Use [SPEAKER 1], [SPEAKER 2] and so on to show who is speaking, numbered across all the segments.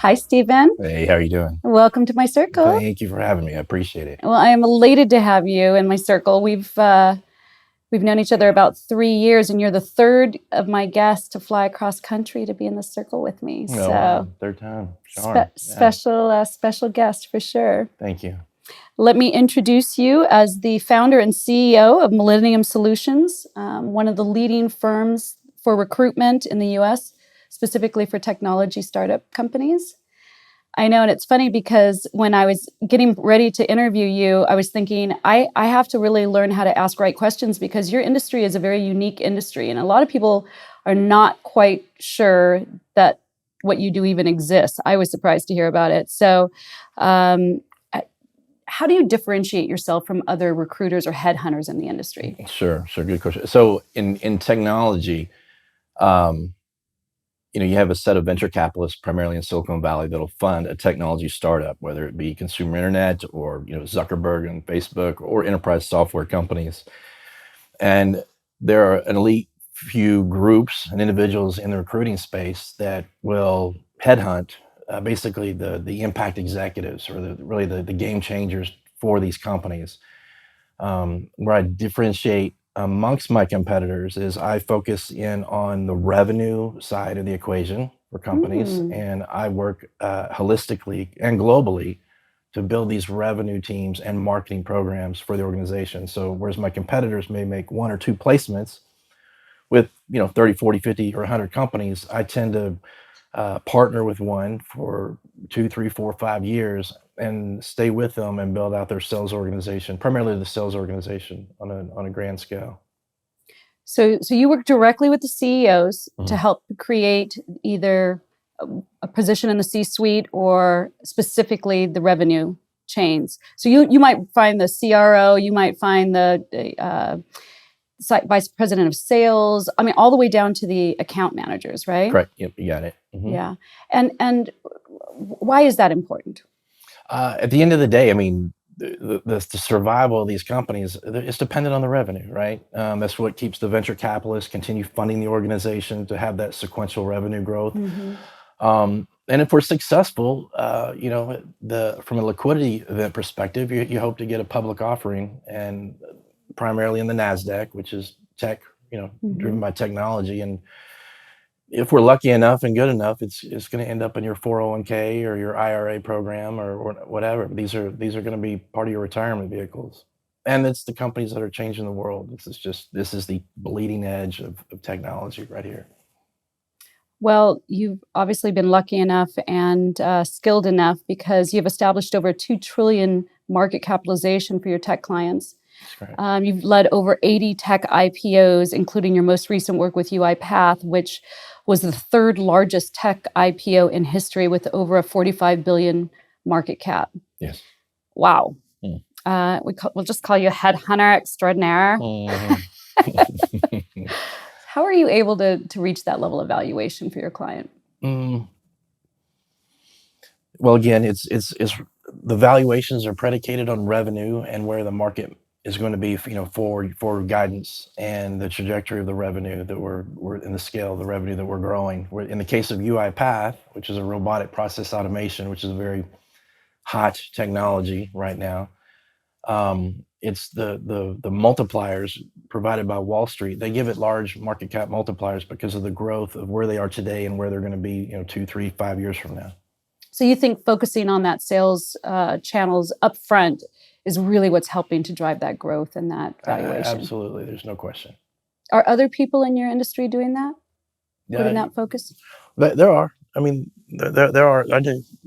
[SPEAKER 1] Hi, Stephen.
[SPEAKER 2] Hey, how are you doing?
[SPEAKER 1] Welcome to my circle.
[SPEAKER 2] Thank you for having me. I appreciate it.
[SPEAKER 1] Well, I am elated to have you in my circle. We've known each other about 3 years, and you're the third of my guests to fly across country to be in the circle with me.
[SPEAKER 2] Oh, wow. Third time.
[SPEAKER 1] Special guest for sure.
[SPEAKER 2] Thank you.
[SPEAKER 1] Let me introduce you as the founder and CEO of Millennium Solutions, one of the leading firms for recruitment in the U.S., specifically for technology startup companies. I know, and it's funny because when I was getting ready to interview you, I was thinking, I have to really learn how to ask right questions because your industry is a very unique industry, and a lot of people are not quite sure that what you do even exists. I was surprised to hear about it. So, how do you differentiate yourself from other recruiters or headhunters in the industry?
[SPEAKER 2] Sure. Good question. So in technology, you have a set of venture capitalists primarily in Silicon Valley that'll fund a technology startup, whether it be consumer internet or Zuckerberg and Facebook or enterprise software companies. And there are an elite few groups and individuals in the recruiting space that will headhunt basically the impact executives or the game changers for these companies. Where I differentiate amongst my competitors is I focus in on the revenue side of the equation for companies, and I work holistically and globally to build these revenue teams and marketing programs for the organization. So whereas my competitors may make one or two placements with 30, 40, 50, or 100 companies, I tend to partner with one for 2, 3, 4, 5 years and stay with them and build out their sales organization, primarily the sales organization on a grand scale.
[SPEAKER 1] So you work directly with the CEOs to help create either a position in the C-suite or specifically the revenue chains. So you might find the CRO, you might find the vice president of sales. I mean, all the way down to the account managers, right?
[SPEAKER 2] Correct. Yep, you got it.
[SPEAKER 1] Yeah. And why is that important?
[SPEAKER 2] At the end of the day, I mean, the survival of these companies is dependent on the revenue, right? That's what keeps the venture capitalists continue funding the organization to have that sequential revenue growth. And if we're successful, from a liquidity event perspective, you hope to get a public offering, and primarily in the NASDAQ, which is tech, driven by technology. And if we're lucky enough and good enough, it's going to end up in your 401k or your IRA program or whatever. These are going to be part of your retirement vehicles, and it's the companies that are changing the world. This is the bleeding edge of technology right here.
[SPEAKER 1] Well, you've obviously been lucky enough and skilled enough because you've established over 2 trillion market capitalization for your tech clients. You've led over 80 tech IPOs, including your most recent work with UiPath, which was the third largest tech IPO in history with over a 45 billion market cap.
[SPEAKER 2] Yes.
[SPEAKER 1] Wow. We'll just call you a headhunter extraordinaire. How are you able to reach that level of valuation for your client?
[SPEAKER 2] Well, again, it's the valuations are predicated on revenue and where the market is going to be, for guidance and the trajectory of the revenue that we're in the scale of the revenue that we're growing. In the case of UiPath, which is a robotic process automation, which is a very hot technology right now. It's the multipliers provided by Wall Street. They give it large market cap multipliers because of the growth of where they are today and where they're going to be, 2, 3, 5 years from now.
[SPEAKER 1] So you think focusing on that sales channels up front is really what's helping to drive that growth and that valuation?
[SPEAKER 2] Absolutely. There's no question.
[SPEAKER 1] Are other people in your industry doing that? Putting that focus?
[SPEAKER 2] There are. I mean, there are.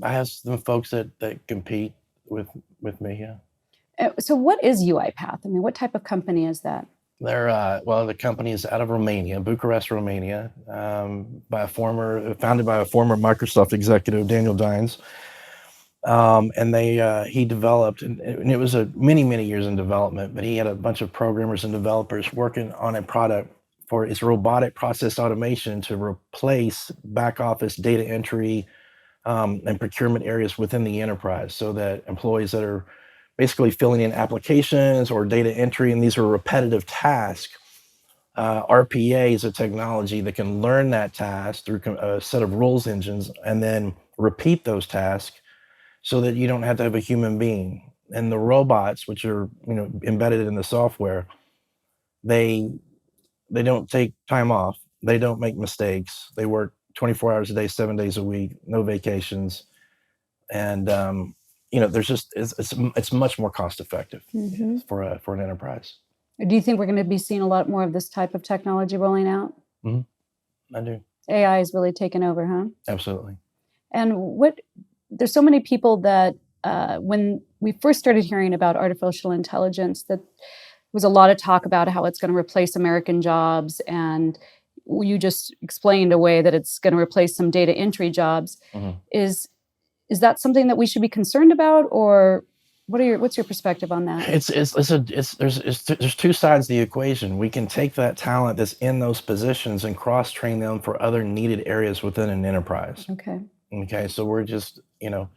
[SPEAKER 2] I have some folks that compete with me, yeah.
[SPEAKER 1] So what is UiPath? I mean, what type of company is that?
[SPEAKER 2] The company is out of Romania, Bucharest, Romania, founded by a former Microsoft executive, Daniel Dines. And he developed, and it was many years in development, but he had a bunch of programmers and developers working on a product for its robotic process automation to replace back office data entry and procurement areas within the enterprise, so that employees that are basically filling in applications or data entry, and these are repetitive tasks. RPA is a technology that can learn that task through a set of rules engines and then repeat those tasks so that you don't have to have a human being. And the robots, which are, you know, embedded in the software, they don't take time off. They don't make mistakes. They work 24 hours a day, 7 days a week, no vacations. And you know, there's just it's much more cost effective for an enterprise.
[SPEAKER 1] Do you think we're going to be seeing a lot more of this type of technology rolling out?
[SPEAKER 2] I do.
[SPEAKER 1] AI has really taken over, huh?
[SPEAKER 2] Absolutely.
[SPEAKER 1] And there's so many people that when we first started hearing about artificial intelligence, that was a lot of talk about how it's going to replace American jobs, and you just explained a way that it's going to replace some data entry jobs. Is that something that we should be concerned about, or what's your perspective on that?
[SPEAKER 2] There's two sides to the equation. We can take that talent that's in those positions and cross train them for other needed areas within an enterprise. Okay. So we're just, you know,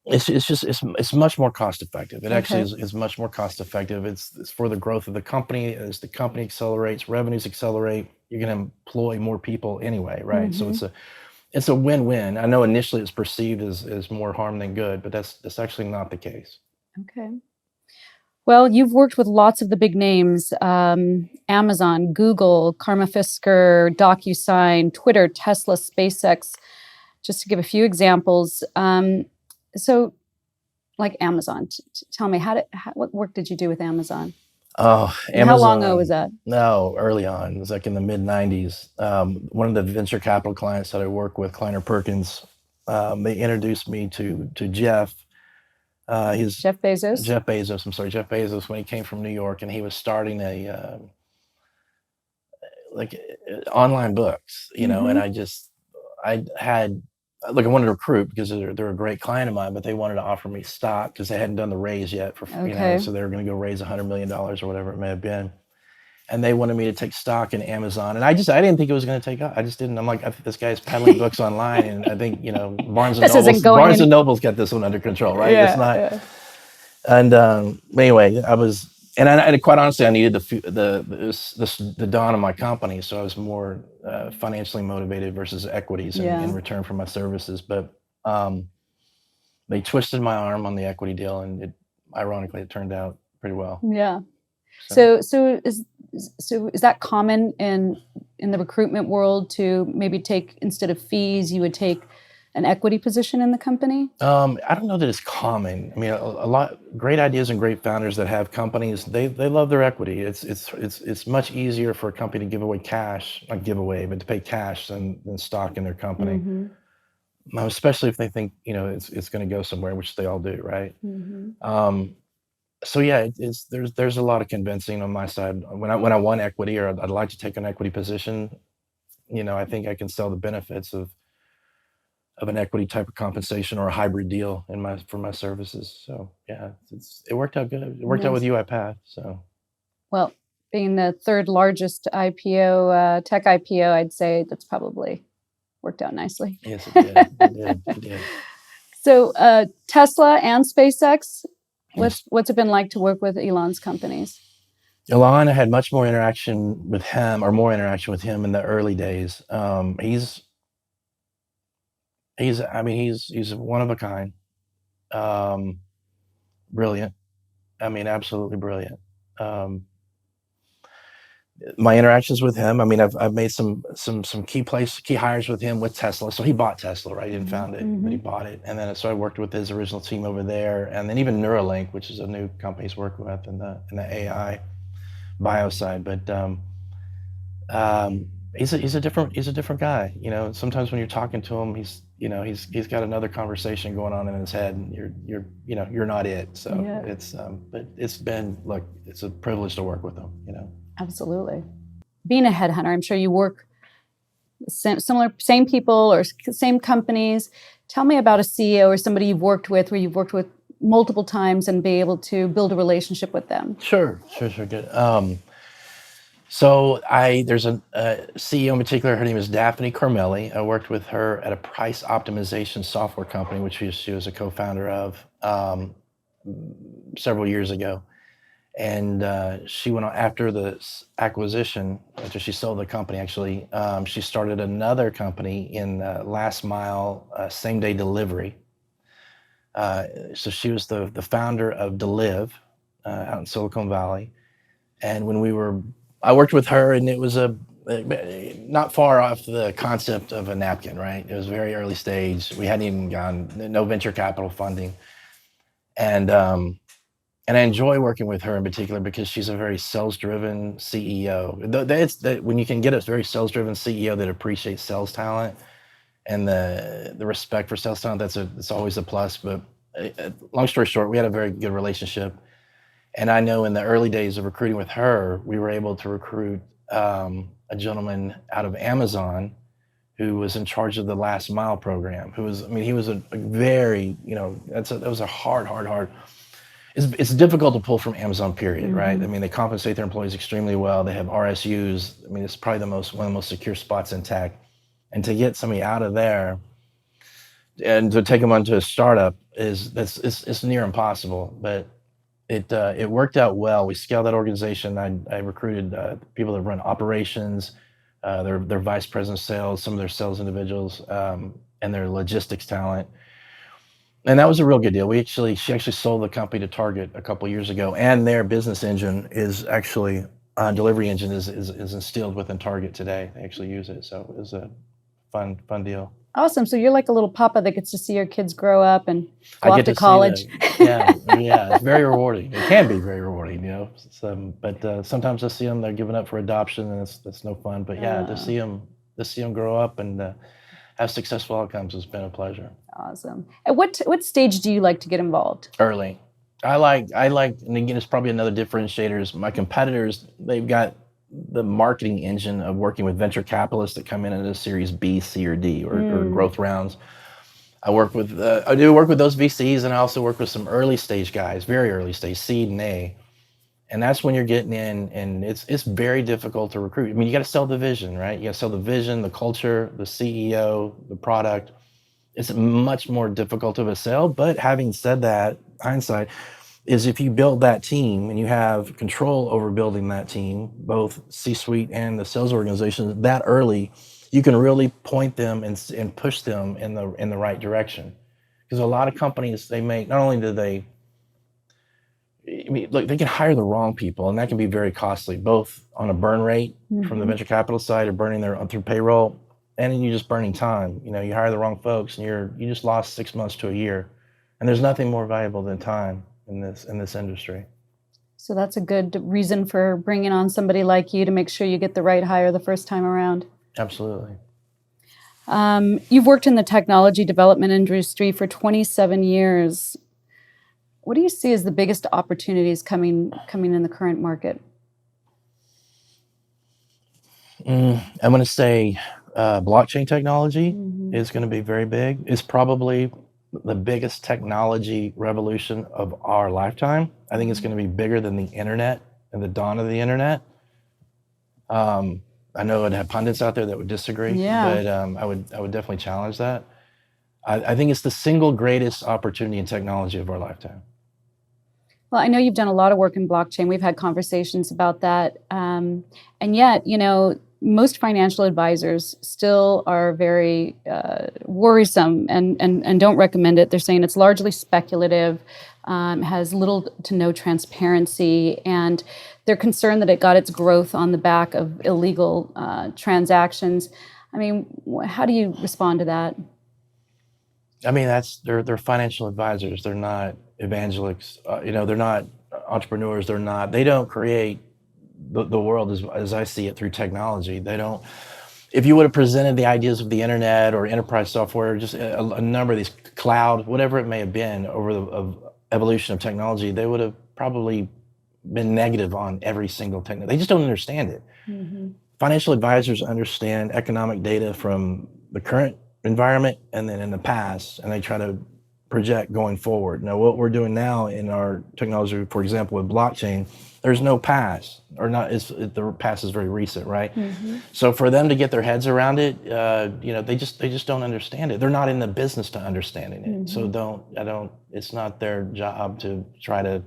[SPEAKER 2] it's much more cost effective. It actually is much more cost effective. It's for the growth of the company. As the company accelerates, revenues accelerate, you're going to employ more people anyway, right? So it's a win-win. I know initially it's perceived as more harm than good, but that's actually not the case.
[SPEAKER 1] Okay. Well, you've worked with lots of the big names: Amazon, Google, Karma Fisker, DocuSign, Twitter, Tesla, SpaceX, just to give a few examples. So, like Amazon, tell me, what work did you do with Amazon?
[SPEAKER 2] Oh,
[SPEAKER 1] and how long ago was that?
[SPEAKER 2] No, early on. It was like in the mid 90s. One of the venture capital clients that I work with, Kleiner Perkins, they introduced me to Jeff. He's
[SPEAKER 1] Jeff Bezos.
[SPEAKER 2] Jeff Bezos. I'm sorry, Jeff Bezos, when he came from New York, and he was starting online books, you know. And I wanted to recruit because they're a great client of mine, but they wanted to offer me stock because they hadn't done the raise yet you know, so they were going to go raise $100 million or whatever it may have been. And they wanted me to take stock in Amazon. And I didn't think it was going to take off. I just didn't. I'm like, I think this guy's peddling books online. And I think, you know, Barnes and Noble's got this one under control, right?
[SPEAKER 1] Yeah,
[SPEAKER 2] it's not. Yeah. And anyway, and quite honestly, I needed the dawn of my company. So I was more financially motivated versus equities in return for my services. But they twisted my arm on the equity deal, and ironically, it turned out pretty well.
[SPEAKER 1] Yeah. So is that common in the recruitment world to maybe take, instead of fees, you would take an equity position in the company?
[SPEAKER 2] I don't know that it's common. I mean, a lot great ideas and great founders that have companies, they love their equity. It's much easier for a company to give away cash, not give away, but to pay cash than stock in their company. Especially if they think, you know, it's going to go somewhere, which they all do, right? So yeah, there's a lot of convincing on my side. When I want equity, or I'd like to take an equity position, you know, I think I can sell the benefits of an equity type of compensation or a hybrid deal for my services. So yeah, it worked out good. It worked out with UiPath. So,
[SPEAKER 1] well, being the third largest IPO, tech IPO, I'd say that's probably worked out nicely.
[SPEAKER 2] Yes, it did. It did.
[SPEAKER 1] So Tesla and SpaceX, what's it been like to work with Elon's companies?
[SPEAKER 2] Elon, I had much more interaction with him, in the early days. He's one of a kind. Brilliant. I mean, absolutely brilliant. My interactions with him, I mean, I've made some key hires with him with Tesla. So he bought Tesla, right? He didn't found it, but he bought it. And then so I worked with his original team over there, and then even Neuralink, which is a new company he's working with in the AI bio side. But he's a different guy. You know, sometimes when you're talking to him, he's got another conversation going on in his head, and you're not it. So but it's a privilege to work with him, you know.
[SPEAKER 1] Absolutely. Being a headhunter, I'm sure you work same people or same companies. Tell me about a CEO or somebody you've worked with, where you've worked with multiple times and be able to build a relationship with them.
[SPEAKER 2] Sure, good. So there's a CEO in particular. Her name is Daphne Carmelli. I worked with her at a price optimization software company, which she was a co-founder of several years ago. And she went on after the acquisition, after she sold the company, actually, she started another company in last mile, same day delivery. So she was the founder of Deliv out in Silicon Valley. And I worked with her, and it was not far off the concept of a napkin, right? It was very early stage. We hadn't even no venture capital funding. And I enjoy working with her in particular because she's a very sales-driven CEO. When you can get a very sales-driven CEO that appreciates sales talent and the respect for sales talent, it's always a plus. But long story short, we had a very good relationship. And I know in the early days of recruiting with her, we were able to recruit a gentleman out of Amazon who was in charge of the last mile program. He was a very, that was a hard. It's difficult to pull from Amazon, period, right? They compensate their employees extremely well. They have RSUs. It's probably one of the most secure spots in tech. And to get somebody out of there and to take them onto a startup it's near impossible. But it worked out well. We scaled that organization. I recruited people that run operations, their vice president of sales, some of their sales individuals, and their logistics talent. And that was a real good deal. She actually sold the company to Target a couple years ago, and their business engine is actually delivery engine is instilled within Target today. They actually use it, so it was a fun deal.
[SPEAKER 1] Awesome. So you're like a little papa that gets to see your kids grow up and go
[SPEAKER 2] I
[SPEAKER 1] off
[SPEAKER 2] get
[SPEAKER 1] to
[SPEAKER 2] to
[SPEAKER 1] college.
[SPEAKER 2] yeah, it's very rewarding. It can be very rewarding, but sometimes I see them, they're giving up for adoption, and that's no fun. But yeah, to see them grow up and have successful outcomes has been a pleasure.
[SPEAKER 1] Awesome. At what stage do you like to get involved?
[SPEAKER 2] Early. I like, and again, it's probably another differentiator is my competitors, they've got the marketing engine of working with venture capitalists that come in at a series B, C, or D, or growth rounds. I do work with those VCs, and I also work with some early stage guys, very early stage, seed and A. And that's when you're getting in, and it's very difficult to recruit. You got to sell the vision, right? You got to sell the vision, the culture, the CEO, the product. It's much more difficult of a sell. But having said that, hindsight is if you build that team and you have control over building that team, both C-suite and the sales organization, that early, you can really point them and push them in the right direction. Because a lot of companies, not only do they, look, they can hire the wrong people, and that can be very costly, both on a burn rate from the venture capital side of burning through payroll, and then you're just burning time. You hire the wrong folks, and you just lost 6 months to a year, and there's nothing more valuable than time in this industry.
[SPEAKER 1] So that's a good reason for bringing on somebody like you to make sure you get the right hire the first time around.
[SPEAKER 2] Absolutely.
[SPEAKER 1] You've worked in the technology development industry for 27 years. What do you see as the biggest opportunities coming in the current market?
[SPEAKER 2] I'm going to say blockchain technology is going to be very big. It's probably the biggest technology revolution of our lifetime. I think it's going to be bigger than the internet and the dawn of the internet. I know I'd have pundits out there that would disagree, but I would definitely challenge that. I think it's the single greatest opportunity in technology of our lifetime.
[SPEAKER 1] Well, I know you've done a lot of work in blockchain. We've had conversations about that. And yet, most financial advisors still are very worrisome and don't recommend it. They're saying it's largely speculative, has little to no transparency, and they're concerned that it got its growth on the back of illegal transactions. How do you respond to that?
[SPEAKER 2] They're financial advisors. They're not evangelists. They're not entrepreneurs. They don't create the world as I see it through technology. They don't. If you would have presented the ideas of the internet or enterprise software, just a number of these cloud, whatever it may have been over the evolution of technology, they would have probably been negative on every single technology. They just don't understand it. Financial advisors understand economic data from the current environment and then in the past, and they try to project going forward. Now, what we're doing now in our technology, for example, with blockchain, there's no past, or not. The past is very recent, right? So for them to get their heads around it, they just don't understand it. They're not in the business to understanding it. So it's not their job to try to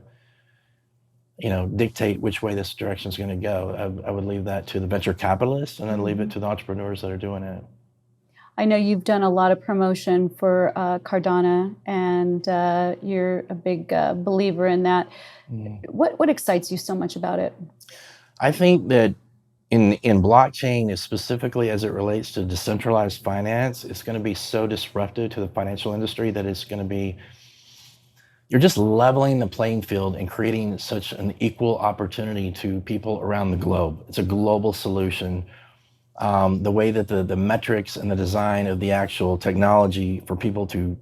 [SPEAKER 2] dictate which way this direction is going to go. I would leave that to the venture capitalists, and I'd leave it to the entrepreneurs that are doing it.
[SPEAKER 1] I know you've done a lot of promotion for Cardano, and you're a big believer in that. What excites you so much about it?
[SPEAKER 2] I think that in blockchain, specifically as it relates to decentralized finance, it's going to be so disruptive to the financial industry that it's going to be, you're just leveling the playing field and creating such an equal opportunity to people around the globe. It's a global solution. The way that the metrics and the design of the actual technology for people to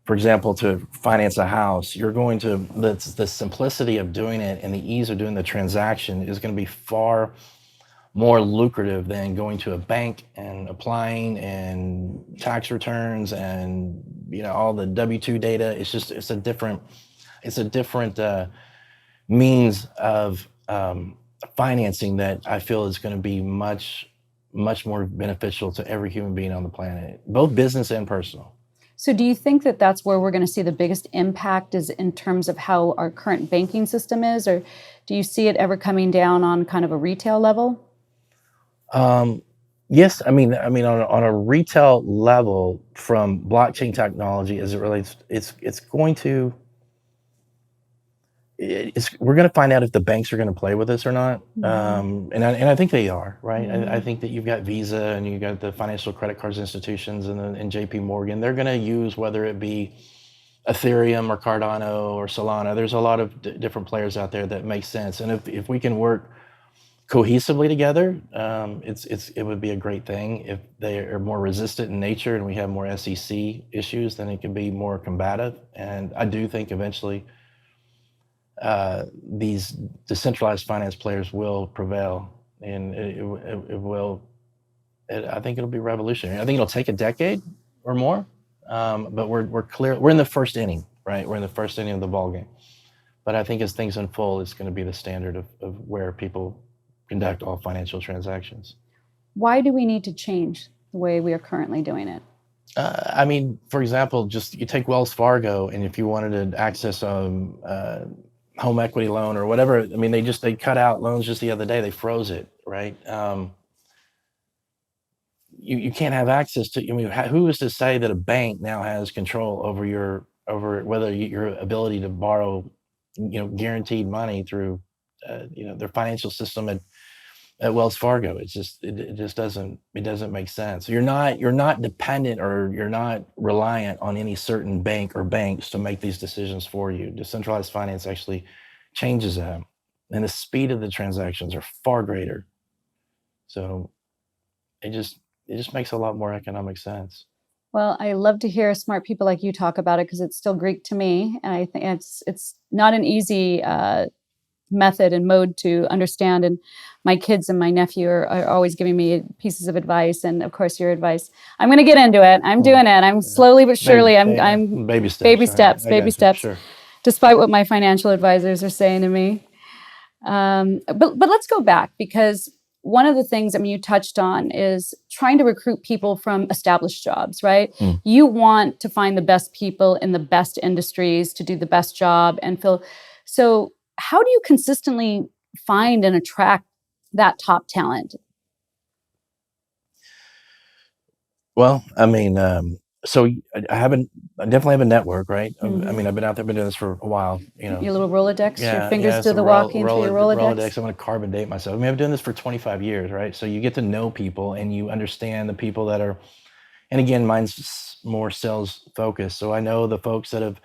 [SPEAKER 2] for example, to finance a house, you're going to, the simplicity of doing it and the ease of doing the transaction is going to be far more lucrative than going to a bank and applying and tax returns and all the W-2 data. It's a different means of financing that I feel is going to be much more beneficial to every human being on the planet, both business and personal.
[SPEAKER 1] So do you think that that's where we're going to see the biggest impact, is in terms of how our current banking system is, or do you see it ever coming down on kind of a retail level?
[SPEAKER 2] Yes, I mean on a retail level, from blockchain technology as it relates, we're going to find out if the banks are going to play with this or not. And I think they are, right? I think that you've got Visa and you've got the financial credit cards institutions and JP Morgan. They're going to use, whether it be Ethereum or Cardano or Solana. There's a lot of different players out there that make sense. And if we can work cohesively together, it would be a great thing. If they are more resistant in nature and we have more SEC issues, then it can be more combative. And I do think eventually these decentralized finance players will prevail, and I think it'll be revolutionary. I think it'll take a decade or more, but we're in the first inning, right? We're in the first inning of the ball game. But I think as things unfold, it's going to be the standard of where people conduct all financial transactions.
[SPEAKER 1] Why do we need to change the way we are currently doing it?
[SPEAKER 2] I mean, for example, just you take Wells Fargo, and if you wanted to access home equity loan or whatever, I mean, they cut out loans just the other day. They froze it, right? You can't have access to. I mean, who is to say that a bank now has control over whether your ability to borrow, guaranteed money through, their financial system at Wells Fargo? It just doesn't make sense. You're not dependent, or you're not reliant on any certain bank or banks to make these decisions for you. Decentralized finance actually changes that, and the speed of the transactions are far greater. So it just makes a lot more economic sense.
[SPEAKER 1] Well, I love to hear smart people like you talk about it, because it's still Greek to me, and I think it's not an easy method and mode to understand. And my kids and my nephew are always giving me pieces of advice, and of course your advice. I'm going to get into it. I'm doing it. I'm slowly but surely. I'm
[SPEAKER 2] baby steps.
[SPEAKER 1] Baby steps.
[SPEAKER 2] Right?
[SPEAKER 1] Baby steps.
[SPEAKER 2] Sure.
[SPEAKER 1] Despite what my financial advisors are saying to me. But let's go back, because one of the things, I mean, you touched on is trying to recruit people from established jobs, right? You want to find the best people in the best industries to do the best job and fill. So how do you consistently find and attract that top talent?
[SPEAKER 2] Well, I mean, so I definitely have a network, right? I mean, I've been out there, been doing this for a while,
[SPEAKER 1] Your little Rolodex,
[SPEAKER 2] Yeah,
[SPEAKER 1] your fingers
[SPEAKER 2] yeah,
[SPEAKER 1] do
[SPEAKER 2] it's
[SPEAKER 1] the
[SPEAKER 2] a
[SPEAKER 1] walking through your Rolodex.
[SPEAKER 2] I'm going to carbon date myself. I mean, I've been doing this for 25 years, right? So you get to know people and you understand the people that are, and again, mine's more sales focused. So I know the folks that have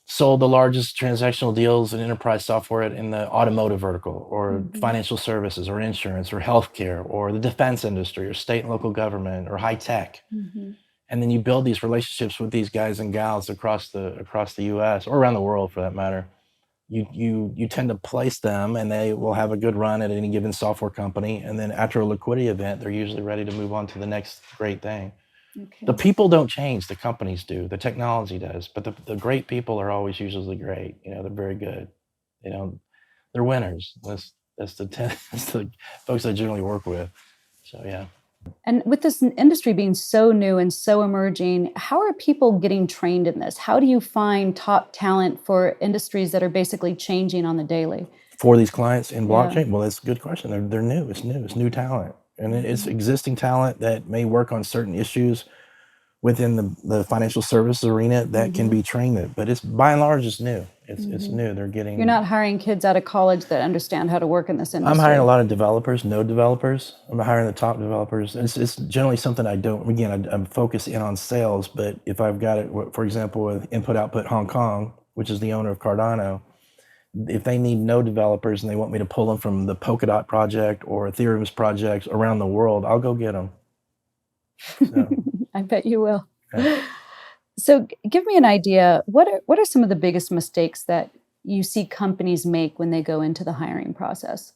[SPEAKER 2] sold the largest transactional deals in enterprise software in the automotive vertical, or financial services, or insurance, or healthcare, or the defense industry, or state and local government, or high tech. And then you build these relationships with these guys and gals across the U.S. or around the world, for that matter. You tend to place them, and they will have a good run at any given software company. And then after a liquidity event, they're usually ready to move on to the next great thing.
[SPEAKER 1] Okay.
[SPEAKER 2] The people don't change, the companies do, the technology does, but the great people are always usually great. They're very good. They're winners. That's the folks I generally work with. So yeah.
[SPEAKER 1] And with this industry being so new and so emerging, how are people getting trained in this? How do you find top talent for industries that are basically changing on the daily?
[SPEAKER 2] For these clients in
[SPEAKER 1] Yeah.
[SPEAKER 2] blockchain, well, that's a good question. They're new. It's new. It's new talent, and it's existing talent that may work on certain issues within the financial services arena that can be trained in. But it's by and large, it's new. It's new. They're getting.
[SPEAKER 1] You're not hiring kids out of college that understand how to work in this industry.
[SPEAKER 2] I'm hiring a lot of developers, node developers. I'm hiring the top developers. It's generally something I don't. Again, I'm focused in on sales. But if I've got it, for example, with Input Output Hong Kong, which is the owner of Cardano, if they need node developers and they want me to pull them from the Polkadot project or Ethereum's projects around the world, I'll go get them. So,
[SPEAKER 1] I bet you will.
[SPEAKER 2] yeah.
[SPEAKER 1] So give me an idea. What are some of the biggest mistakes that you see companies make when they go into the hiring process?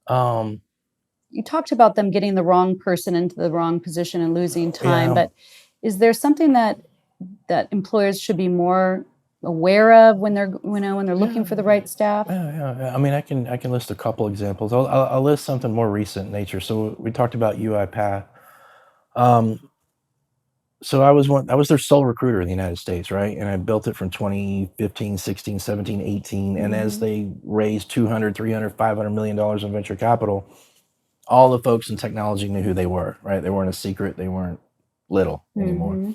[SPEAKER 1] You talked about them getting the wrong person into the wrong position and losing time,
[SPEAKER 2] Yeah.
[SPEAKER 1] but is there something that employers should be more aware of when they're looking for the right staff?
[SPEAKER 2] Yeah. I mean, I can list a couple examples. I'll list something more recent in nature. So we talked about UiPath. So I was their sole recruiter in the United States, right? And I built it from 2015, 16, 17, 18. And as they raised 200, 300, $500 million in venture capital, all the folks in technology knew who they were, right? They weren't a secret. They weren't little anymore.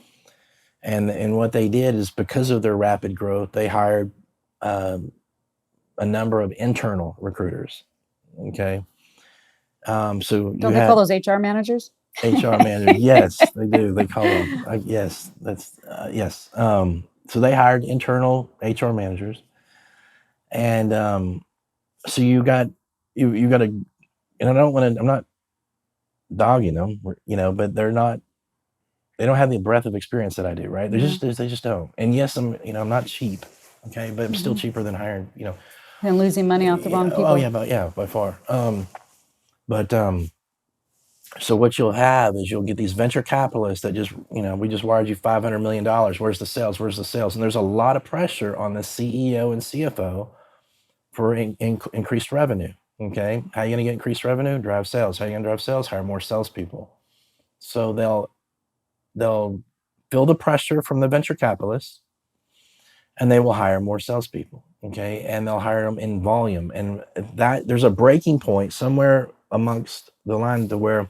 [SPEAKER 2] And what they did is, because of their rapid growth, they hired a number of internal recruiters. Okay. So
[SPEAKER 1] Don't they call those HR managers?
[SPEAKER 2] HR manager? Yes, they do. They call them. Yes, that's yes. So they hired internal HR managers, and so you got to. And I don't want to. I'm not dogging them, but they're not. They don't have the breadth of experience that I do, right? They just don't. And yes, I'm not cheap, okay, but I'm still cheaper than hiring,
[SPEAKER 1] And losing money off the wrong people.
[SPEAKER 2] Oh yeah, by far. But so what you'll have is you'll get these venture capitalists that just, we just wired you $500 million. Where's the sales? Where's the sales? And there's a lot of pressure on the CEO and CFO for increased revenue. Okay, how are you going to get increased revenue? Drive sales. How are you going to drive sales? Hire more salespeople. So they'll feel the pressure from the venture capitalists, and they will hire more salespeople. Okay, and they'll hire them in volume, and that there's a breaking point somewhere amongst the line to where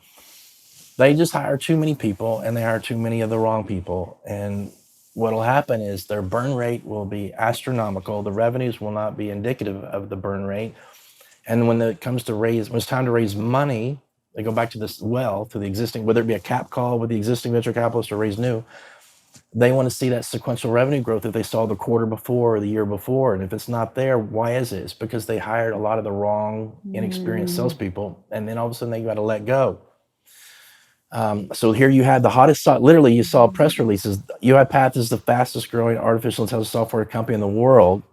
[SPEAKER 2] they just hire too many people and they hire too many of the wrong people. And what'll happen is their burn rate will be astronomical. The revenues will not be indicative of the burn rate. And when it comes to when it's time to raise money, they go back to to the existing, whether it be a cap call with the existing venture capitalist or raise new, they want to see that sequential revenue growth that they saw the quarter before or the year before. And if it's not there, why is it? It's because they hired a lot of the wrong, inexperienced salespeople. And then all of a sudden they got to let go. So here you had the hottest, literally you saw press releases. UiPath is the fastest growing artificial intelligence software company in the world,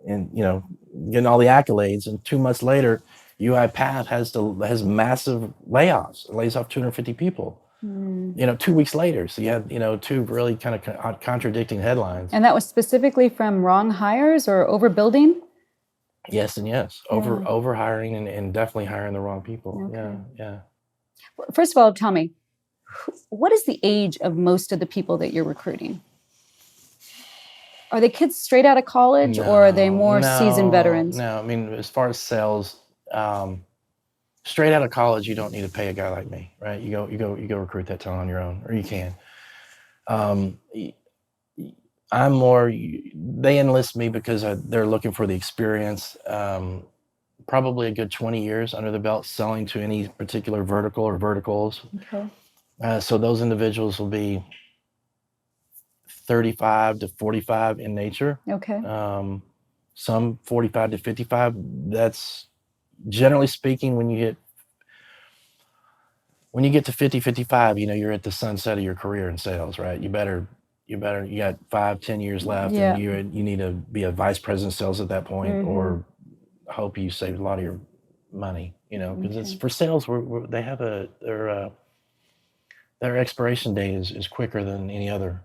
[SPEAKER 2] and getting all the accolades. And 2 months later, UiPath has massive layoffs. It lays off 250 people. 2 weeks later. So you had two really kind of contradicting headlines.
[SPEAKER 1] And that was specifically from wrong hires or overbuilding?
[SPEAKER 2] Yes and yes. Over hiring and definitely hiring the wrong people.
[SPEAKER 1] Okay.
[SPEAKER 2] Yeah.
[SPEAKER 1] First of all, tell me, what is the age of most of the people that you're recruiting? Are they kids straight out of college, or are they more seasoned veterans?
[SPEAKER 2] No, I mean, as far as sales, straight out of college, you don't need to pay a guy like me, right? You go recruit that talent on your own, or you can. I'm more. They enlist me because they're looking for the experience. Probably a good 20 years under the belt selling to any particular vertical or verticals.
[SPEAKER 1] Okay.
[SPEAKER 2] So those individuals will be 35 to 45 in nature.
[SPEAKER 1] Okay.
[SPEAKER 2] Some 45 to 55. That's generally speaking, when you get to 50, 55, you're at the sunset of your career in sales, right? You got 5-10 years left, and you need to be a vice president of sales at that point, or hope you saved a lot of your money, because it's for sales. They have their expiration date is quicker than any other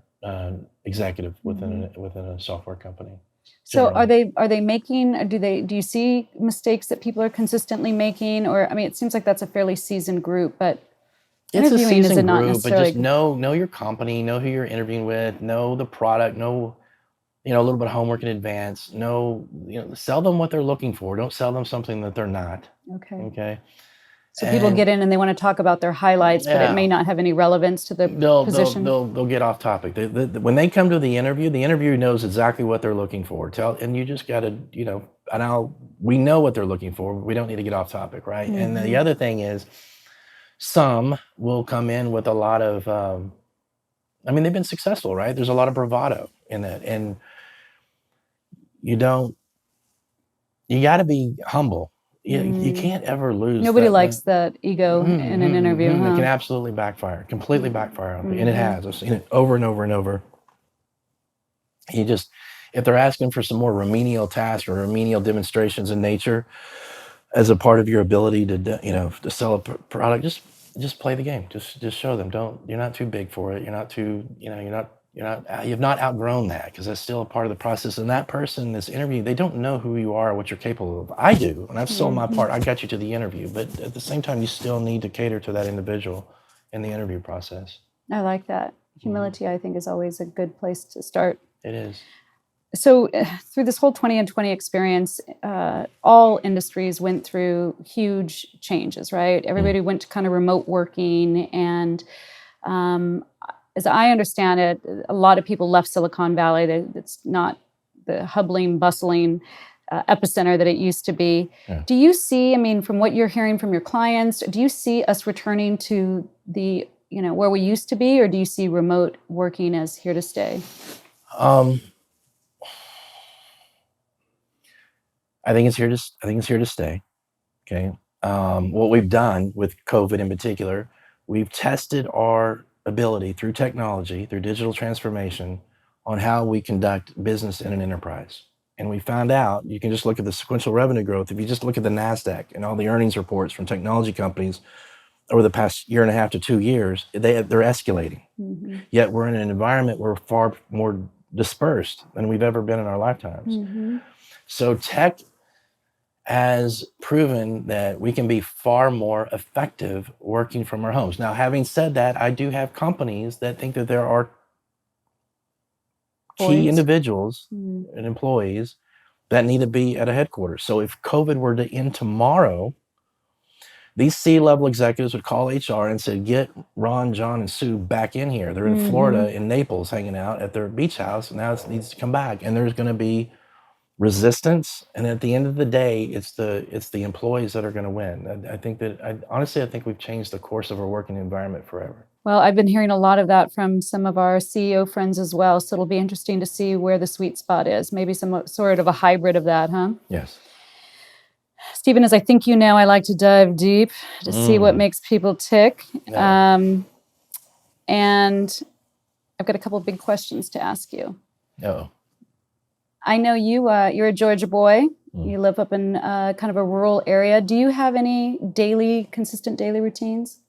[SPEAKER 2] executive within a software company.
[SPEAKER 1] So
[SPEAKER 2] generally.
[SPEAKER 1] are they making, do you see mistakes that people are consistently making? Or, I mean, it seems like that's a fairly seasoned group, but
[SPEAKER 2] It's a
[SPEAKER 1] interviewing is
[SPEAKER 2] seasoned
[SPEAKER 1] not
[SPEAKER 2] group, but just
[SPEAKER 1] necessarily.
[SPEAKER 2] know your company, know who you're interviewing with, know the product, know, a little bit of homework in advance, know, sell them what they're looking for. Don't sell them something that they're not.
[SPEAKER 1] Okay.
[SPEAKER 2] Okay.
[SPEAKER 1] So people
[SPEAKER 2] And
[SPEAKER 1] get in and they want to talk about their highlights, but it may
[SPEAKER 2] yeah,
[SPEAKER 1] not have any relevance to the position.
[SPEAKER 2] they'll get off topic. When they come to the interviewer knows exactly what they're looking for. And you just got to, we know what they're looking for. We don't need to get off topic, right? And the other thing is, some will come in with a lot of, they've been successful, right? There's a lot of bravado in it, and you got to be humble. You can't ever lose
[SPEAKER 1] Nobody
[SPEAKER 2] that.
[SPEAKER 1] likes that ego in an interview,
[SPEAKER 2] It can
[SPEAKER 1] huh?
[SPEAKER 2] absolutely backfire, completely backfire on me, and it has. I've seen it over and over and over. If they're asking for some more remedial tasks or remedial demonstrations in nature as a part of your ability to sell a product, just play the game. Just show them. You're not too big for it. You're not too, you've not outgrown that, because that's still a part of the process. And that person that's interviewing, they don't know who you are or what you're capable of. I do, and I've sold my part. I got you to the interview, but at the same time, you still need to cater to that individual in the interview process.
[SPEAKER 1] I like that. Humility, I think, is always a good place to start.
[SPEAKER 2] It is.
[SPEAKER 1] So through this whole 20 and 20 experience, all industries went through huge changes, right? Everybody went to kind of remote working. And as I understand it, a lot of people left Silicon Valley. It's not the hustling, bustling epicenter that it used to be.
[SPEAKER 2] Yeah.
[SPEAKER 1] Do you see, from what you're hearing from your clients, do you see us returning to the, where we used to be, or do you see remote working as here to stay?
[SPEAKER 2] I think it's here to stay. Okay. What we've done with COVID in particular, we've tested our ability through technology, through digital transformation, on how we conduct business in an enterprise. And we found out, you can just look at the sequential revenue growth. If you just look at the NASDAQ and all the earnings reports from technology companies over the past year and a half to 2 years, they're escalating. Yet we're in an environment where we're far more dispersed than we've ever been in our lifetimes. So tech has proven that we can be far more effective working from our homes. Now, having said that, I do have companies that think that there are key individuals and employees that need to be at a headquarters. So if COVID were to end tomorrow, these C-level executives would call HR and say, get Ron, John, and Sue back in here. They're in Florida, in Naples, hanging out at their beach house. Now it needs to come back. And there's going to be resistance, and at the end of the day, it's the employees that are going to win. I think we've changed the course of our working environment forever.
[SPEAKER 1] Well, I've been hearing a lot of that from some of our CEO friends as well, so it'll be interesting to see where the sweet spot is. Maybe some sort of a hybrid of that, huh?
[SPEAKER 2] Yes.
[SPEAKER 1] Stephen, as I think you know, I like to dive deep to see what makes people tick.
[SPEAKER 2] Yeah.
[SPEAKER 1] And I've got a couple of big questions to ask you.
[SPEAKER 2] Oh.
[SPEAKER 1] I know you're a Georgia boy. You live up in kind of a rural area. Do you have any consistent daily routines?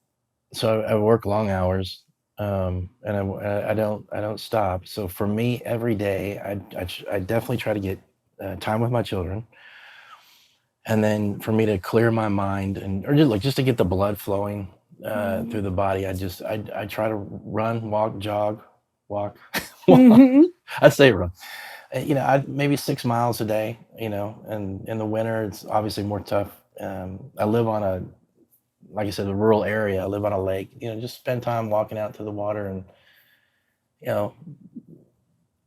[SPEAKER 2] So I work long hours, and I don't stop. So for me, every day, I definitely try to get time with my children, and then for me to clear my mind or just to get the blood flowing through the body. I try to run, walk, jog, walk. I say run. Maybe 6 miles a day, and in the winter, it's obviously more tough. I live on like I said, a rural area. I live on a lake, just spend time walking out to the water and,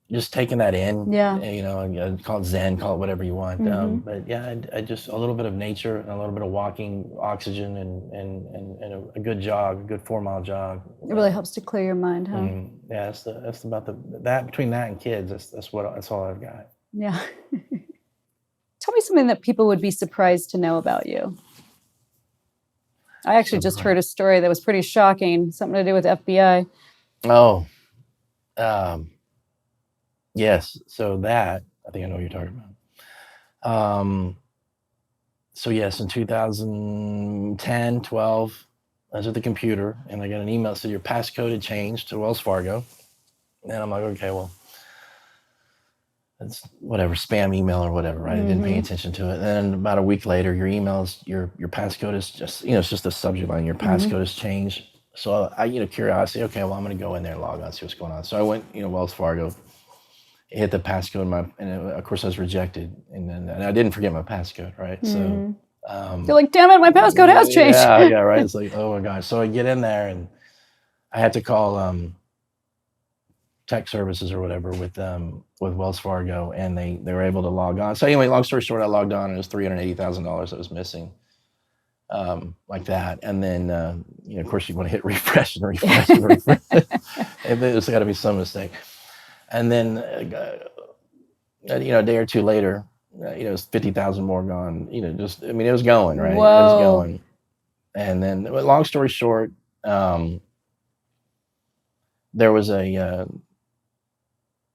[SPEAKER 2] just taking that in, and call it Zen, call it whatever you want. But yeah, I just, a little bit of nature and a little bit of walking, oxygen, and a good jog, a good 4-mile jog.
[SPEAKER 1] It really helps to clear your mind, huh?
[SPEAKER 2] Yeah, that's about that between that and kids. That's all I've got.
[SPEAKER 1] Yeah. Tell me something that people would be surprised to know about you. I actually just heard a story that was pretty shocking, something to do with FBI.
[SPEAKER 2] Oh, yes. So I think I know what you're talking about. So yes, in 2010, 12, I was at the computer and I got an email that said your passcode had changed to Wells Fargo. And I'm like, okay, well, it's whatever, spam email or whatever, right? I didn't pay attention to it. And then about a week later, your emails, your passcode is just, it's just a subject line. Your passcode has changed. So I, curiosity, okay, well, I'm going to go in there and log on, see what's going on. So I went, Wells Fargo, hit the passcode, of course I was rejected. And I didn't forget my passcode, right? So
[SPEAKER 1] you're like, damn it, my passcode has changed.
[SPEAKER 2] Yeah, right. It's like, oh my gosh. So I get in there and I had to call tech services or whatever with Wells Fargo, and they were able to log on. So anyway, long story short, I logged on and it was $380,000 that was missing, like that. And then of course you want to hit refresh and refresh and refresh. And there's got to be some mistake. And then a day or two later, it's 50,000 more gone. It was going, right.
[SPEAKER 1] Whoa.
[SPEAKER 2] It was going. And then, long story short, there was an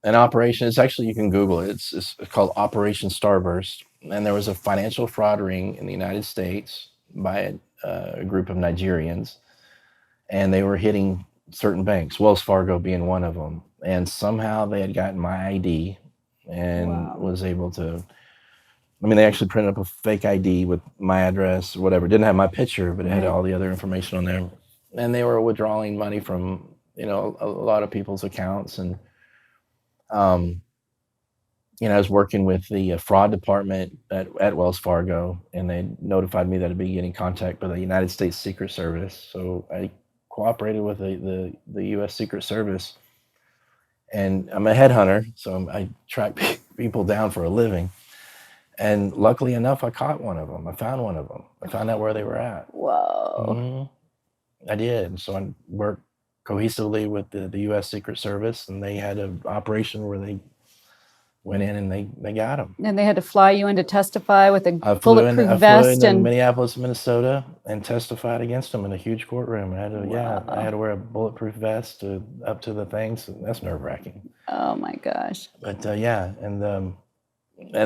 [SPEAKER 2] operation. It's actually, you can Google it. It's called Operation Starburst. And there was a financial fraud ring in the United States by a group of Nigerians. And they were hitting certain banks, Wells Fargo being one of them. And somehow they had gotten my ID and was able to, they actually printed up a fake ID with my address or whatever. It didn't have my picture, but it had all the other information on there. And they were withdrawing money from, a lot of people's accounts. And, I was working with the fraud department at Wells Fargo, and they notified me that I'd be getting contact by the United States Secret Service. So I cooperated with the U.S. Secret Service, and I'm a headhunter, so I track people down for a living. And luckily enough, I caught one of them. I found one of them. I found out where they were at.
[SPEAKER 1] Whoa.
[SPEAKER 2] I did. So I worked cohesively with the U.S. Secret Service, and they had an operation where they went in and they got him.
[SPEAKER 1] And they had to fly you in to testify with a bulletproof
[SPEAKER 2] I
[SPEAKER 1] vest.
[SPEAKER 2] flew in Minneapolis, Minnesota, and testified against him in a huge courtroom. I had to wear a bulletproof vest up to the things. That's nerve-wracking.
[SPEAKER 1] Oh my gosh.
[SPEAKER 2] But and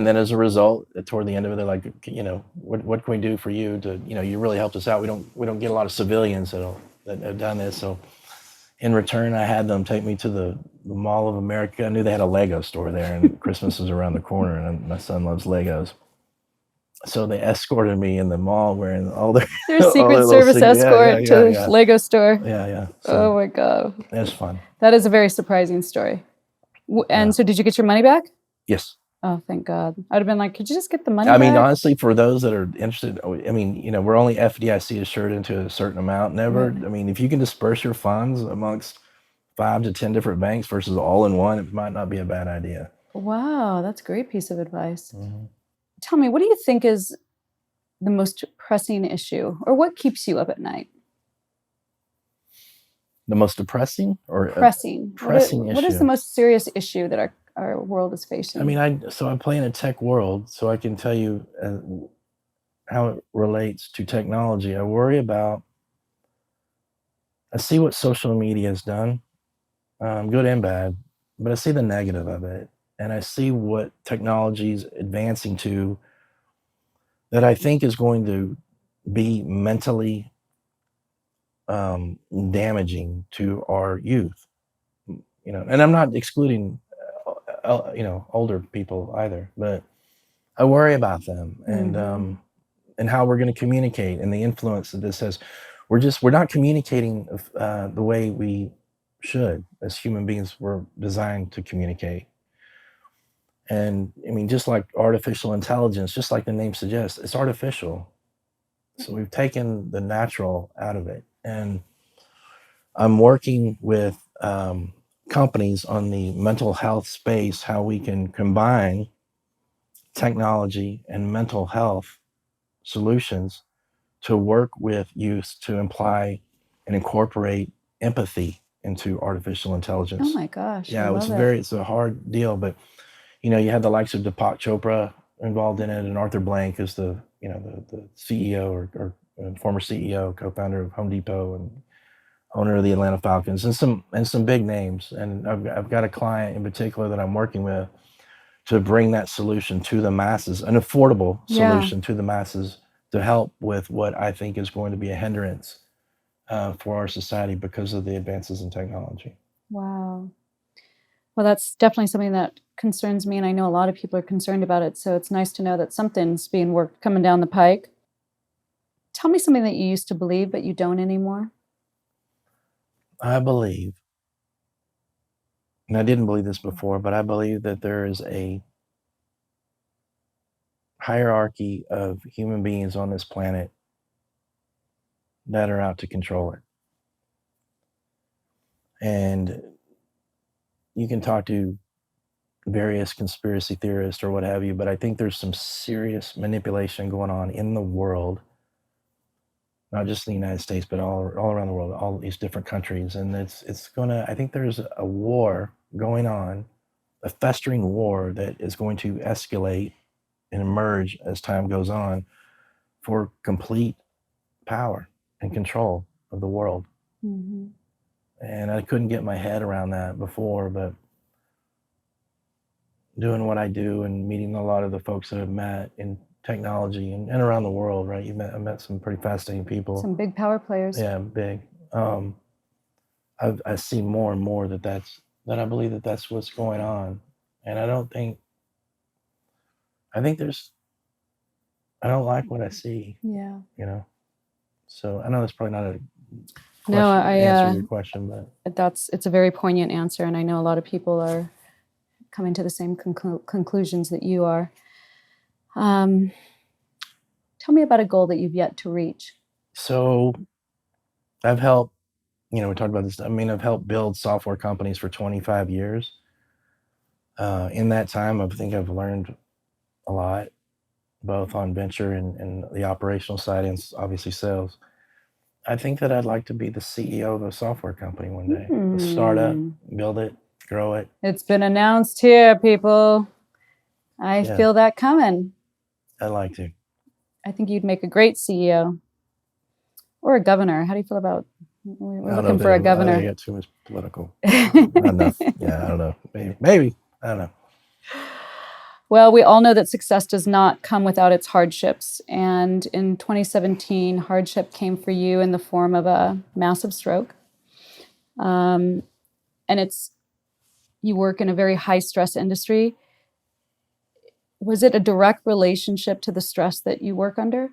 [SPEAKER 2] then as a result, toward the end of it, they're like, what can we do for you to, you really helped us out. We don't get a lot of civilians that have done this. So in return, I had them take me to the Mall of America. I knew they had a Lego store there, and Christmas is around the corner, and my son loves Legos. So they escorted me in the mall wearing all their
[SPEAKER 1] Secret Service escort to the Lego store.
[SPEAKER 2] Yeah.
[SPEAKER 1] So, oh my God.
[SPEAKER 2] It was fun.
[SPEAKER 1] That is a very surprising story. And so did you get your money back?
[SPEAKER 2] Yes.
[SPEAKER 1] Oh, thank God. I'd have been like, could you just get the money back?
[SPEAKER 2] Honestly, for those that are interested, we're only FDIC assured into a certain amount. Never, if you can disperse your funds amongst 5 to 10 different banks versus all in one, it might not be a bad idea.
[SPEAKER 1] Wow, that's a great piece of advice. Tell me, what do you think is the most pressing issue, or what keeps you up at night?
[SPEAKER 2] The most depressing or
[SPEAKER 1] pressing
[SPEAKER 2] issue?
[SPEAKER 1] What is the most serious issue that our world is facing?
[SPEAKER 2] I play in a tech world, so I can tell you how it relates to technology. I see what social media has done, good and bad, but I see the negative of it. And I see what technology is advancing to that I think is going to be mentally damaging to our youth. And I'm not excluding older people either, but I worry about them and how we're going to communicate and the influence that this has. We're not communicating the way we should as human beings. We're designed to communicate. And just like artificial intelligence, just like the name suggests, it's artificial. So we've taken the natural out of it. And I'm working with companies on the mental health space, how we can combine technology and mental health solutions to work with youth to imply and incorporate empathy into artificial intelligence.
[SPEAKER 1] Oh my gosh.
[SPEAKER 2] Yeah, it's a hard deal, but you had the likes of Deepak Chopra involved in it, and Arthur Blank is the CEO or former CEO, co-founder of Home Depot and owner of the Atlanta Falcons, and some big names. And I've got a client in particular that I'm working with to bring that solution to the masses, an affordable solution to the masses, to help with what I think is going to be a hindrance for our society because of the advances in technology.
[SPEAKER 1] Wow. Well, that's definitely something that concerns me, and I know a lot of people are concerned about it. So it's nice to know that something's being worked coming down the pike. Tell me something that you used to believe, but you don't anymore.
[SPEAKER 2] I believe, and I didn't believe this before, but I believe that there is a hierarchy of human beings on this planet that are out to control it. And you can talk to various conspiracy theorists or what have you, but I think there's some serious manipulation going on in the world, not just in the United States, but all around the world, all these different countries. And it's gonna, I think there's a war going on, a festering war that is going to escalate and emerge as time goes on for complete power and control of the world.
[SPEAKER 1] Mm-hmm.
[SPEAKER 2] And I couldn't get my head around that before, but doing what I do and meeting a lot of the folks that I've met in technology and around the world, right? I met some pretty fascinating people.
[SPEAKER 1] Some big power players.
[SPEAKER 2] Yeah, big. I see more and more that I believe that that's what's going on. And I think I don't like what I see.
[SPEAKER 1] Yeah.
[SPEAKER 2] So I know that's probably not a question,
[SPEAKER 1] No,
[SPEAKER 2] answer to your question, but
[SPEAKER 1] it's a very poignant answer, and I know a lot of people are coming to the same conclusions that you are. Tell me about a goal that you've yet to reach.
[SPEAKER 2] So I've helped, we talked about this. I mean, I've helped build software companies for 25 years. In that time, I think I've learned a lot, both on venture and the operational side and obviously sales. I think that I'd like to be the CEO of a software company one day, a startup, build it, grow it.
[SPEAKER 1] It's been announced here, people. I feel that coming.
[SPEAKER 2] I'd like to.
[SPEAKER 1] I think you'd make a great CEO or a governor. How do you feel about? We're looking for a governor.
[SPEAKER 2] I get too much political. Not enough. Yeah, I don't know. Maybe. I don't know.
[SPEAKER 1] Well, we all know that success does not come without its hardships. And in 2017, hardship came for you in the form of a massive stroke. And you work in a very high stress industry. Was it a direct relationship to the stress that you work under?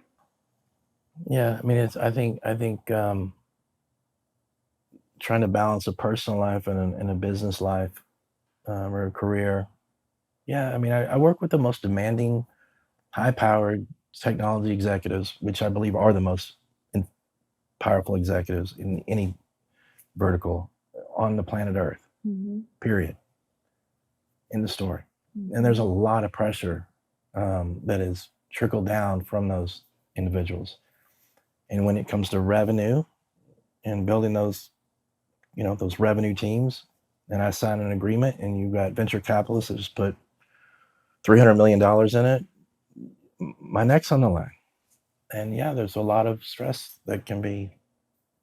[SPEAKER 2] Yeah, I mean, I think trying to balance a personal life and a business life or a career. Yeah, I mean, I work with the most demanding, high-powered technology executives, which I believe are the most powerful executives in any vertical on the planet Earth, period, in the story. And there's a lot of pressure that is trickled down from those individuals. And when it comes to revenue and building those, those revenue teams, and I sign an agreement and you've got venture capitalists that just put $300 million in it, my neck's on the line. And yeah, there's a lot of stress that can be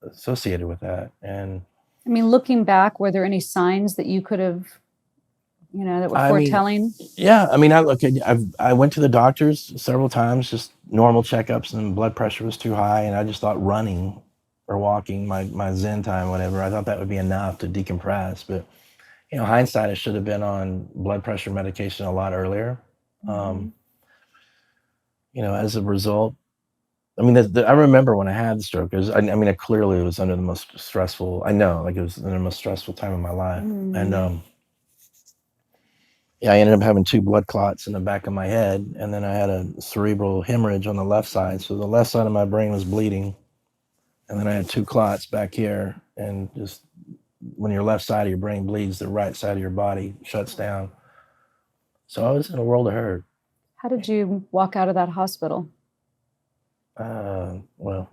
[SPEAKER 2] associated with that. And
[SPEAKER 1] I mean, looking back, were there any signs that you could have, that were foretelling?
[SPEAKER 2] Yeah, I mean, I went to the doctors several times, just normal checkups, and blood pressure was too high, and I just thought running or walking, my Zen time, whatever, I thought that would be enough to decompress. But hindsight, I should have been on blood pressure medication a lot earlier. As a result, I mean, I remember when I had the stroke. I clearly it was under the most stressful. I know, like it was under the most stressful time of my life, and I ended up having 2 blood clots in the back of my head, and then I had a cerebral hemorrhage on the left side. So the left side of my brain was bleeding, and then I had 2 clots back here. And just when your left side of your brain bleeds, the right side of your body shuts down. So I was in a world of hurt.
[SPEAKER 1] How did you walk out of that hospital?
[SPEAKER 2] Well,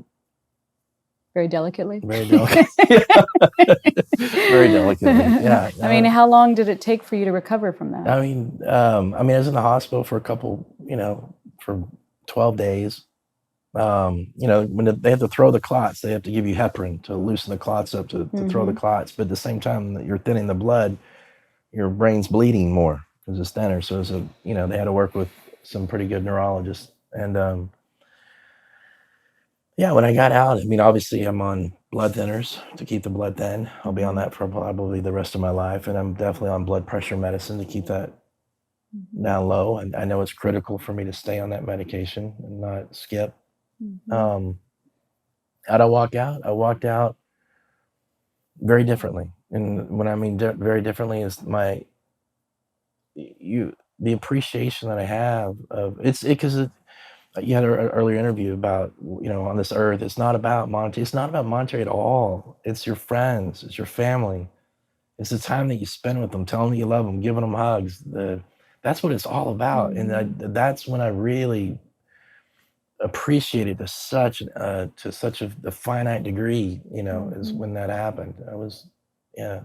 [SPEAKER 1] very delicately.
[SPEAKER 2] Very delicately. Very delicately. Yeah.
[SPEAKER 1] I mean, how long did it take for you to recover from that?
[SPEAKER 2] I was in the hospital for a couple, for 12 days. When they have to throw the clots, they have to give you heparin to loosen the clots up to throw the clots. But at the same time that you're thinning the blood, your brain's bleeding more because it's thinner. So they had to work with some pretty good neurologists. And when I got out, I mean, obviously I'm on blood thinners to keep the blood thin. I'll be on that for probably the rest of my life. And I'm definitely on blood pressure medicine to keep that down low. And I know it's critical for me to stay on that medication and not skip. How'd I walk out? I walked out very differently. And when I mean very differently is the appreciation that I have of because you had an earlier interview about, on this earth, it's not about monetary. It's not about monetary at all. It's your friends. It's your family. It's the time that you spend with them, telling them you love them, giving them hugs. That's what it's all about. And that's when I really appreciated to such a finite degree, is when that happened. Yeah.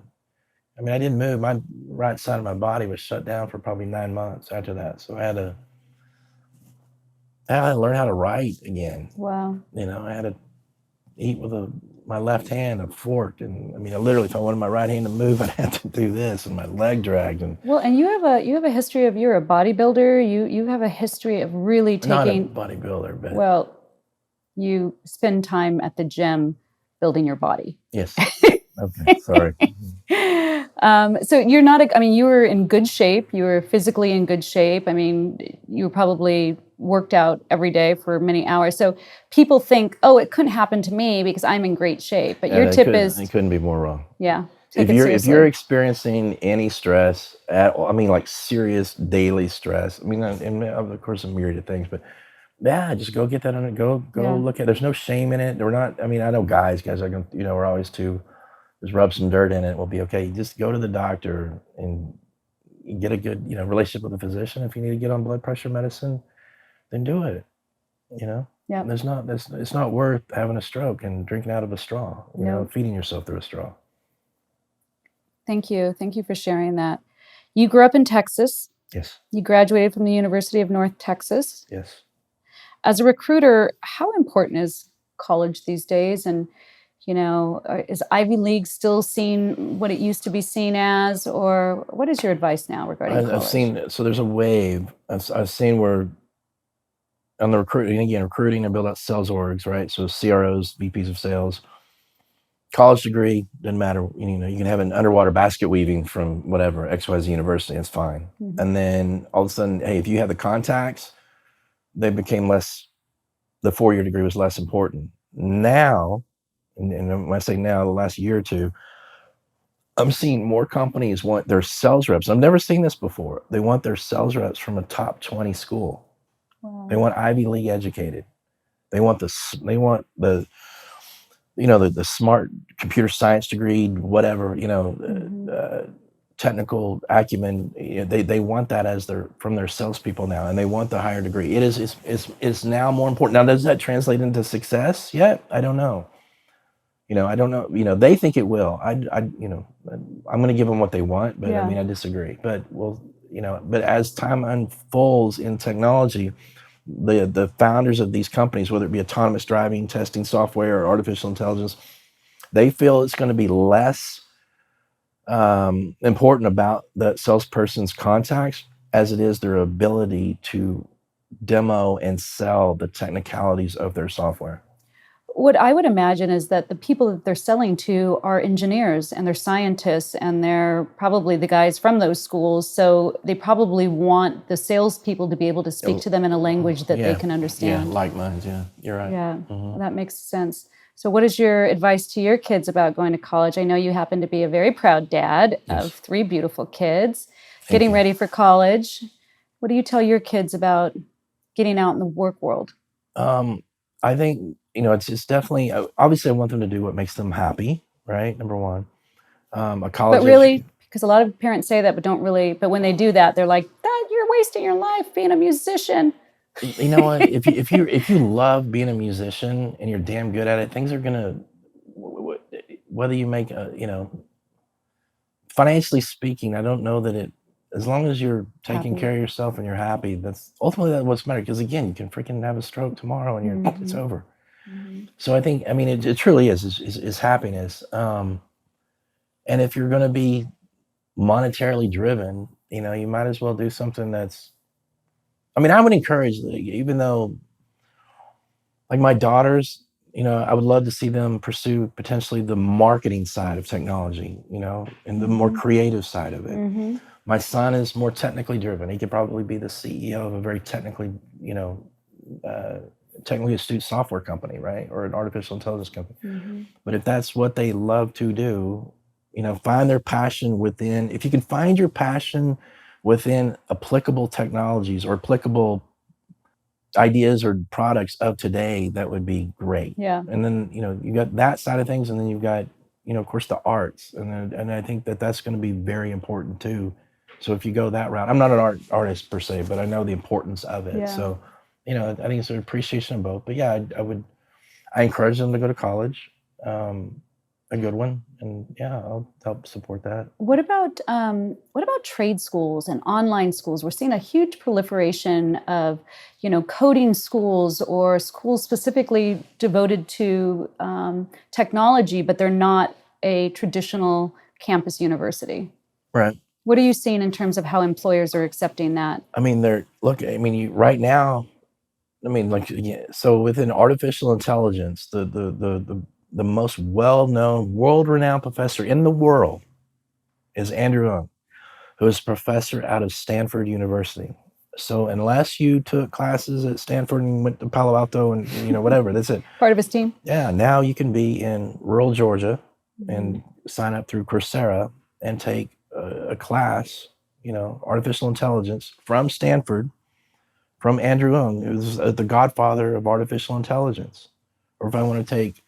[SPEAKER 2] I mean, I didn't move. My right side of my body was shut down for probably 9 months after that. So I had to learn how to write again.
[SPEAKER 1] Wow.
[SPEAKER 2] I had to eat with my left hand, a fork. And I mean, literally, if I wanted my right hand to move, I'd have to do this, and my leg dragged. And
[SPEAKER 1] Well, and you have a history of, you're a bodybuilder. You have a history of really
[SPEAKER 2] not a
[SPEAKER 1] taking,
[SPEAKER 2] bodybuilder, but
[SPEAKER 1] well, you spend time at the gym building your body.
[SPEAKER 2] yes. Okay, sorry.
[SPEAKER 1] So you're not, you were in good shape. You were physically in good shape. I mean, you probably worked out every day for many hours. So people think, oh, it couldn't happen to me because I'm in great shape. But your tip is,
[SPEAKER 2] it couldn't be more wrong.
[SPEAKER 1] yeah,
[SPEAKER 2] If you're experiencing any stress at all, like serious daily stress, and of course a myriad of things, but yeah, just go get that on it. Go look at. There's no shame in it. We're not. I know guys are going. We're always too. Just rub some dirt in it. We'll be okay. Just go to the doctor and get a good relationship with a physician. If you need to get on blood pressure medicine, then do it. Yeah. It's not worth having a stroke and drinking out of a straw. Feeding yourself through a straw.
[SPEAKER 1] Thank you for sharing that. You grew up in Texas.
[SPEAKER 2] Yes.
[SPEAKER 1] You graduated from the University of North Texas.
[SPEAKER 2] Yes.
[SPEAKER 1] As a recruiter, how important is college these days? And, is Ivy League still seen what it used to be seen as? Or what is your advice now regarding college?
[SPEAKER 2] I've seen, so there's a wave. I've seen where on the recruiting and build out sales orgs, right? So CROs, VPs of sales, college degree, doesn't matter. You can have an underwater basket weaving from whatever, XYZ university, it's fine. And then all of a sudden, hey, if you have the contacts, they became less, the 4-year degree was less important. Now, and when I say now, the last year or two, I'm seeing more companies want their sales reps. I've never seen this before. They want their sales reps from a top 20 school. Wow. They want Ivy League educated. They want the smart computer science degree, whatever, technical acumen. They want that as from their salespeople now, and they want the higher degree. It's now more important. Now, does that translate into success yet? I don't know. I don't know. They think it will. I'm going to give them what they want, but I disagree. But but as time unfolds in technology, the founders of these companies, whether it be autonomous driving, testing software, or artificial intelligence, they feel it's going to be less important about the salesperson's contacts as it is their ability to demo and sell the technicalities of their software.
[SPEAKER 1] What I would imagine is that the people that they're selling to are engineers and they're scientists, and they're probably the guys from those schools. So they probably want the salespeople to be able to speak to them in a language that they can understand.
[SPEAKER 2] Yeah, like minds. Yeah, you're right.
[SPEAKER 1] Yeah, well, that makes sense. So what is your advice to your kids about going to college? I know you happen to be a very proud dad of 3 beautiful kids, getting ready for college. What do you tell your kids about getting out in the work world?
[SPEAKER 2] I think, it's definitely, obviously I want them to do what makes them happy, right? Number one. A college.
[SPEAKER 1] But really, because a lot of parents say that, but when they do that, they're like, "That you're wasting your life being a musician."
[SPEAKER 2] You know what? If you love being a musician and you're damn good at it, things are gonna, whether you make financially speaking, I don't know that as long as you're taking care of yourself and you're happy, that's ultimately what's matter. Because again, you can freaking have a stroke tomorrow and it's over. So I think, it truly is happiness. And if you're going to be monetarily driven, you might as well do something that's, I would encourage, even though, like my daughters, I would love to see them pursue potentially the marketing side of technology, and the more creative side of it. My son is more technically driven. He could probably be the CEO of a very technically astute software company, right? Or an artificial intelligence company. But if that's what they love to do, find their passion within, if you can find your passion within applicable technologies or applicable ideas or products of today, that would be great.
[SPEAKER 1] Yeah.
[SPEAKER 2] And then, you got that side of things, and then you've got, of course, the arts. And I think that that's going to be very important too. So if you go that route, I'm not an artist per se, but I know the importance of it.
[SPEAKER 1] Yeah.
[SPEAKER 2] So, I think it's an appreciation of both. But yeah, I encourage them to go to college, a good one, and yeah, I'll help support that.
[SPEAKER 1] What about trade schools and online schools? We're seeing a huge proliferation of, coding schools or schools specifically devoted to technology, but they're not a traditional campus university.
[SPEAKER 2] Right.
[SPEAKER 1] What are you seeing in terms of how employers are accepting that?
[SPEAKER 2] I mean, right now, so within artificial intelligence, the most well-known, world-renowned professor in the world is Andrew Ng, who is a professor out of Stanford University. So unless you took classes at Stanford and went to Palo Alto and whatever, that's it.
[SPEAKER 1] Part of his team?
[SPEAKER 2] Yeah, now you can be in rural Georgia and sign up through Coursera and take a class, artificial intelligence from Stanford, from Andrew Ng, who's the godfather of artificial intelligence. Or if I want to take,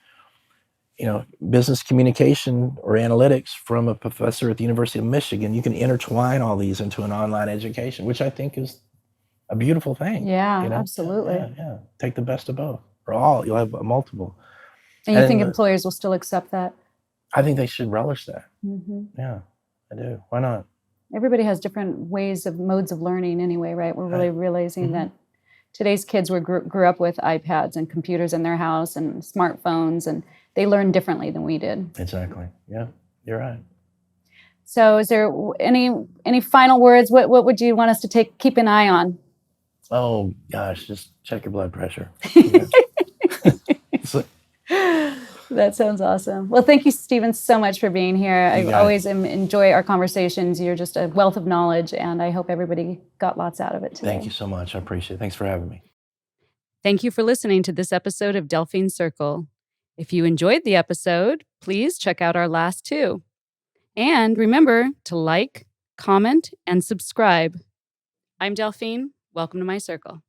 [SPEAKER 2] business communication or analytics from a professor at the University of Michigan, you can intertwine all these into an online education, which I think is a beautiful thing.
[SPEAKER 1] Yeah, absolutely.
[SPEAKER 2] Yeah. Take the best of both, or all. You'll have multiple.
[SPEAKER 1] And you think employers will still accept that?
[SPEAKER 2] I think they should relish that. Yeah, I do. Why not?
[SPEAKER 1] Everybody has different modes of learning anyway, right? We're really realizing that today's kids grew up with iPads and computers in their house and smartphones, and they learn differently than we did.
[SPEAKER 2] Exactly. Yeah, you're right.
[SPEAKER 1] So is there any final words? What would you want us to keep an eye on?
[SPEAKER 2] Oh gosh, just check your blood pressure.
[SPEAKER 1] That sounds awesome. Well, thank you, Stephen, so much for being here. I always enjoy our conversations. You're just a wealth of knowledge, and I hope everybody got lots out of it today.
[SPEAKER 2] Thank you so much. I appreciate it. Thanks for having me.
[SPEAKER 1] Thank you for listening to this episode of Delphine Circle. If you enjoyed the episode, please check out our last two. And remember to like, comment, and subscribe. I'm Delphine. Welcome to my circle.